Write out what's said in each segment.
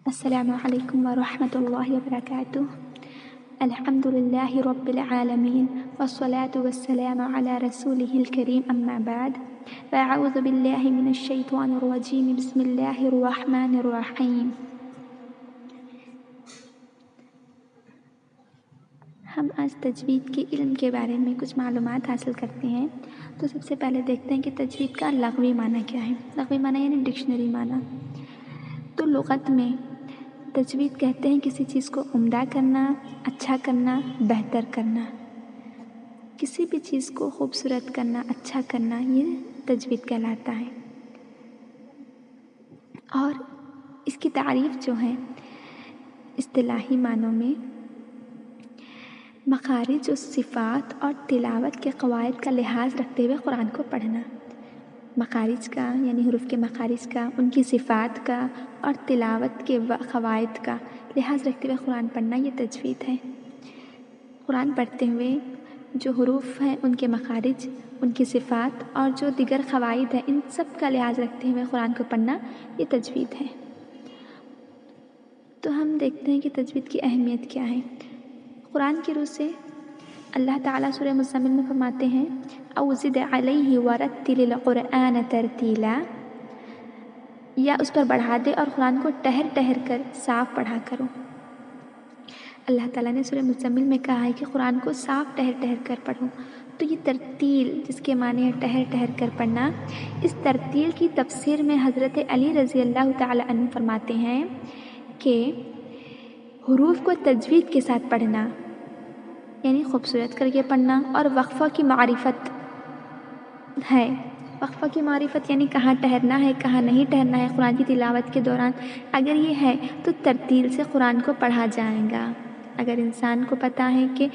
السلام علیکم ورحمۃ اللہ وبرکاتہ۔ الحمدللہ رب العالمین والصلاة والسلام علی رسولہ الکریم اما بعد فاعوذ باللہ من الشیطان الرجیم بسم اللہ الرحمن الرحیم۔ ہم آج تجوید کے علم کے بارے میں کچھ معلومات حاصل کرتے ہیں۔ تو سب سے پہلے دیکھتے ہیں کہ تجوید کا لغوی معنی کیا ہے۔ لغوی معنی یعنی ڈکشنری معنی۔ تو لغت میں تجوید کہتے ہیں کسی چیز کو عمدہ کرنا، اچھا کرنا، بہتر کرنا۔ کسی بھی چیز کو خوبصورت کرنا، اچھا کرنا، یہ تجوید کہلاتا ہے۔ اور اس کی تعریف جو ہے اصطلاحی معنوں میں مخارج و صفات اور تلاوت کے قواعد کا لحاظ رکھتے ہوئے قرآن کو پڑھنا۔ مخارج کا یعنی حروف کے مخارج کا، ان کی صفات کا اور تلاوت کے قواعد کا لحاظ رکھتے ہوئے قرآن پڑھنا، یہ تجوید ہے۔ قرآن پڑھتے ہوئے جو حروف ہیں ان کے مخارج، ان کی صفات اور جو دیگر قواعد ہیں، ان سب کا لحاظ رکھتے ہوئے قرآن کو پڑھنا، یہ تجوید ہے۔ تو ہم دیکھتے ہیں کہ تجوید کی اہمیت کیا ہے۔ قرآن کی روح سے اللہ تعالیٰ سورہ مزمل میں فرماتے ہیں او زد علیہ ورتل القرآن ترتیلا، یا اس پر بڑھا دے اور قرآن کو ٹہر ٹہر کر صاف پڑھا کرو۔ اللہ تعالیٰ نے سورہ مزمل میں کہا ہے کہ قرآن کو صاف ٹہر ٹہر کر پڑھو۔ تو یہ ترتیل جس کے معنی ہے ٹہر ٹہر کر پڑھنا، اس ترتیل کی تفسیر میں حضرت علی رضی اللہ تعالیٰ عنہ فرماتے ہیں کہ حروف کو تجوید کے ساتھ پڑھنا یعنی خوبصورت کر کے پڑھنا اور وقفہ کی معرفت ہے۔ وقفہ کی معرفت یعنی کہاں ٹہرنا ہے، کہاں نہیں ٹہرنا ہے قرآن کی تلاوت کے دوران، اگر یہ ہے تو ترتیل سے قرآن کو پڑھا جائے گا۔ اگر انسان کو پتہ ہے کہ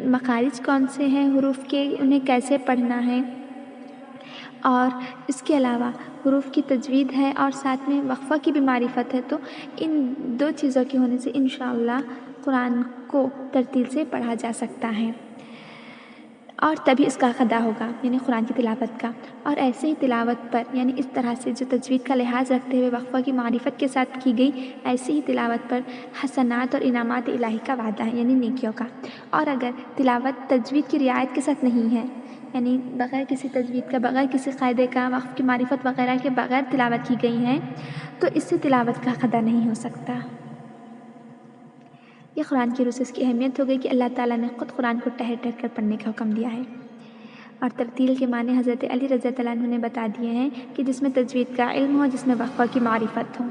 مخارج کون سے ہیں حروف کے، انہیں کیسے پڑھنا ہے، اور اس کے علاوہ حروف کی تجوید ہے اور ساتھ میں وقفہ کی بھی معرفت ہے، تو ان دو چیزوں کے ہونے سے انشاءاللہ قرآن کو ترتیل سے پڑھا جا سکتا ہے، اور تبھی اس کا ادا ہوگا یعنی قرآن کی تلاوت کا۔ اور ایسے ہی تلاوت پر یعنی اس طرح سے جو تجوید کا لحاظ رکھتے ہوئے وقفہ کی معرفت کے ساتھ کی گئی، ایسے ہی تلاوت پر حسنات اور انعامات الہی کا وعدہ ہے یعنی نیکیوں کا۔ اور اگر تلاوت تجوید کی رعایت کے ساتھ نہیں ہے، یعنی بغیر کسی تجوید کا، بغیر کسی قاعدے کا، وقف کی معرفت وغیرہ کے بغیر تلاوت کی گئی ہیں، تو اس سے تلاوت کا ادا نہیں ہو سکتا۔ یہ قرآن کی روح سے اس کی اہمیت ہو گئی کہ اللہ تعالیٰ نے خود قرآن کو ٹہر ٹہر کر پڑھنے کا حکم دیا ہے۔ اور ترتیل کے معنی حضرت علی رضی اللہ عنہ نے بتا دیے ہیں کہ جس میں تجوید کا علم ہو، جس میں وقفہ کی معرفت ہو۔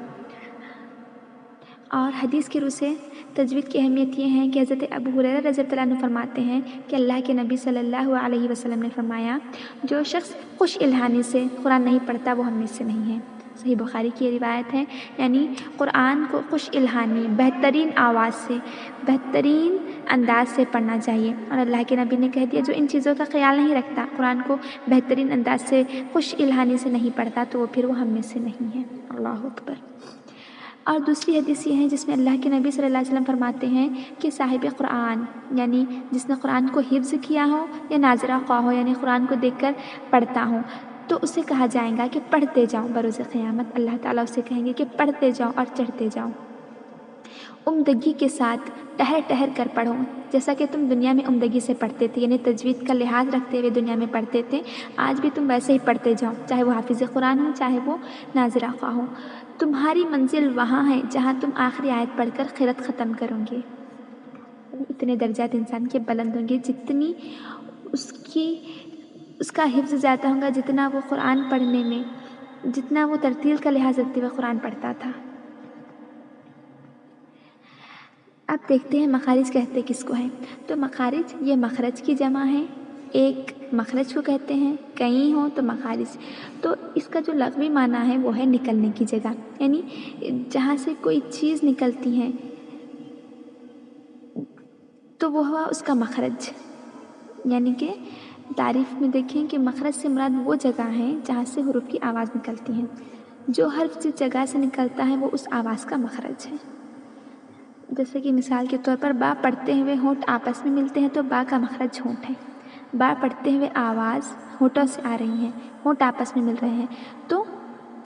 اور حدیث کی روح سے تجوید کی اہمیت یہ ہے کہ حضرت ابو ہریرہ رضی اللہ عنہ فرماتے ہیں کہ اللہ کے نبی صلی اللہ علیہ وسلم نے فرمایا جو شخص خوش الحانی سے قرآن نہیں پڑھتا وہ ہم میں سے نہیں ہے۔ صحیح بخاری کی یہ روایت ہے، یعنی قرآن کو خوش الحانی، بہترین آواز سے، بہترین انداز سے پڑھنا چاہیے۔ اور اللہ کے نبی نے کہہ دیا جو ان چیزوں کا خیال نہیں رکھتا، قرآن کو بہترین انداز سے، خوش الحانی سے نہیں پڑھتا، تو وہ پھر وہ ہم میں سے نہیں ہے۔ اللہ اکبر۔ اور دوسری حدیث یہ ہے جس میں اللہ کے نبی صلی اللہ علیہ وسلم فرماتے ہیں کہ صاحب قرآن یعنی جس نے قرآن کو حفظ کیا ہو یا ناظرہ خواہ ہو، یعنی قرآن کو دیکھ کر پڑھتا ہو، تو اسے کہا جائے گا کہ پڑھتے جاؤ۔ بروز قیامت اللہ تعالیٰ اسے کہیں گے کہ پڑھتے جاؤ اور چڑھتے جاؤ، عمدگی کے ساتھ ٹہر ٹہر کر پڑھو، جیسا کہ تم دنیا میں عمدگی سے پڑھتے تھے، یعنی تجوید کا لحاظ رکھتے ہوئے دنیا میں پڑھتے تھے، آج بھی تم ویسے ہی پڑھتے جاؤ، چاہے وہ حافظ قرآن ہو، چاہے وہ ناظرہ خواہ ہو۔ تمہاری منزل وہاں ہے جہاں تم آخری آیت پڑھ کر قرأت ختم کرو گے۔ اتنے درجات انسان کے بلند ہوں گے، جتنی اس کا حفظ زیادہ ہوگا، جتنا وہ قرآن پڑھنے میں، جتنا وہ ترتیل کا لحاظ رکھتے ہوئے قرآن پڑھتا تھا۔ اب دیکھتے ہیں مخارج کہتے کس کو ہیں۔ تو مخارج یہ مخرج کی جمع ہے، ایک مخرج کو کہتے ہیں، کئی ہوں تو مخارج۔ تو اس کا جو لغوی معنی ہے وہ ہے نکلنے کی جگہ، یعنی جہاں سے کوئی چیز نکلتی ہے تو وہ ہوا اس کا مخرج۔ یعنی کہ تعریف میں دیکھیں کہ مخرج سے مراد وہ جگہ ہے جہاں سے حروف کی آواز نکلتی ہے۔ جو حرف جس جگہ سے نکلتا ہے وہ اس آواز کا مخرج ہے۔ جیسے کہ مثال کے طور پر با پڑھتے ہوئے ہونٹ آپس میں ملتے ہیں تو با کا مخرج ہونٹ ہے۔ با پڑھتے ہوئے آواز ہونٹوں سے آ رہی ہے، ہونٹ آپس میں مل رہے ہیں، تو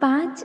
5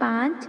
5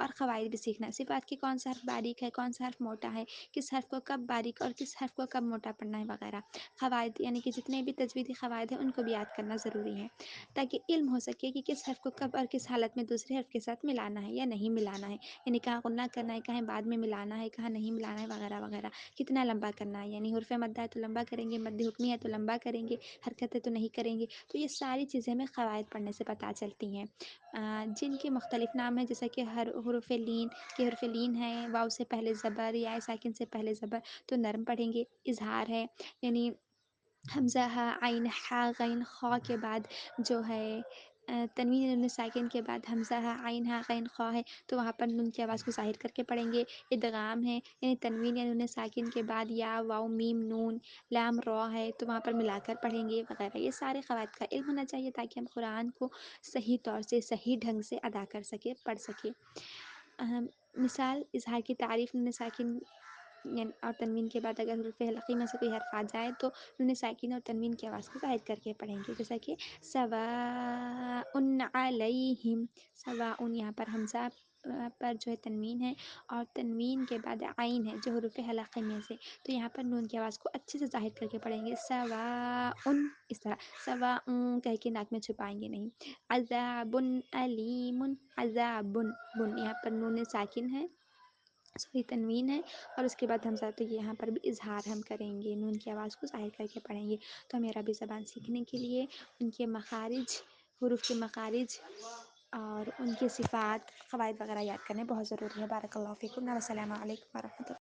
اور قواعد بھی سیکھنا، صفات کی کون سا حرف باریک ہے، کون سا حرف موٹا ہے، کس حرف کو کب باریک اور کس حرف کو کب موٹا پڑھنا ہے وغیرہ. قواعد یعنی کہ جتنے بھی تجویدی قواعد ہیں ان کو بھی یاد کرنا ضروری ہے، تاکہ علم ہو سکے کہ کس حرف کو کب اور کس حالت میں دوسرے حرف کے ساتھ ملانا ہے یا نہیں ملانا ہے، یعنی کہاں غنہ کرنا ہے، کہیں بعد میں ملانا ہے، کہاں نہیں ملانا ہے وغیرہ وغیرہ. کتنا لمبا کرنا ہے، یعنی حرف مد ہے تو لمبا کریں گے، مد حکمی ہے تو لمبا کریں گے، حرکت ہے تو نہیں کریں گے. تو یہ ساری چیزیں ہمیں قواعد پڑھنے سے پتہ چلتی ہیں، جن کے مختلف نام ہیں، جیسا کہ حروف لین کے حرف لین ہے، واو سے پہلے زبر یا ساکن سے پہلے زبر تو نرم پڑھیں گے. اظہار ہے، یعنی حمزہ ہا عین ہا غین خا کے بعد جو ہے تنوین نون ساکن کے بعد حمزہ ہا عین ہا غین خا ہے تو وہاں پر نون کی آواز کو ظاہر کر کے پڑھیں گے. ادغام ہے، یعنی تنوین یا نون ساکن کے بعد یا واو میم نون لام را ہے تو وہاں پر ملا کر پڑھیں گے وغیرہ. یہ سارے قواعد کا علم ہونا چاہیے تاکہ ہم قرآن کو صحیح طور سے صحیح ڈھنگ سے ادا کر سکیں، پڑھ سکیں. مثال اظہار کی تعریف، نون ساکن اور تنوین کے بعد اگر حروف حلقی میں سے کوئی حرف آ جائے تو نون ساکن اور تنوین کی آواز کو ظاہر کر کے پڑھیں گے، جیسا کہ سواء علیہم. سواء یہاں پر حمزہ پر جو ہے تنوین ہے اور تنوین کے بعد عین ہے جو حروف حلقی میں سے، تو یہاں پر نون کی آواز کو اچھے سے ظاہر کر کے پڑھیں گے. سواء اس طرح، سواء کہہ کے ناک میں چھپائیں گے نہیں. عذاب علیم، عذاب بن یہاں پر نون ساکن ہے، سوری تنوین ہے اور اس کے بعد حمزہ، تو یہاں پر بھی اظہار ہم کریں گے، نون کی آواز کو ظاہر کر کے پڑھیں گے. تو ہمیں عربی زبان سیکھنے کے لیے ان کے مخارج، حروف کے مخارج اور ان کے صفات، قواعد وغیرہ یاد کرنے بہت ضروری ہے. بارک اللہ فیکم، السلام علیکم ورحمۃ اللہ.